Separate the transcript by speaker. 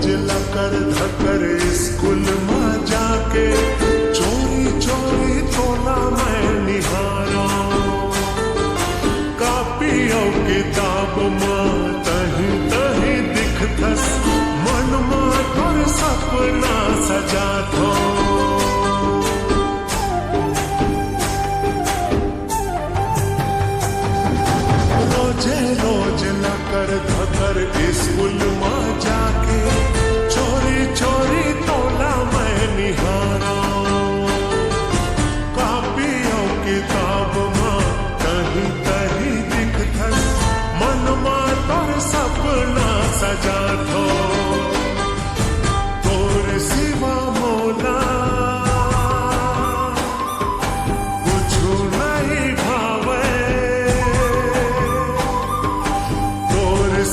Speaker 1: रोज लकर धकर school में जाके चोरी चोरी तोला मैं निहारा। कापी और किताब में तही तही दिखतस, मन में तोर सपना सजा थो। रोजे रोज लकर धकर स्कूल में जाके चोरी चोरी तोला मैं निहारा। कापी और किताब में कहीं कहीं दिखत, मन में तोर सपना सजा थो।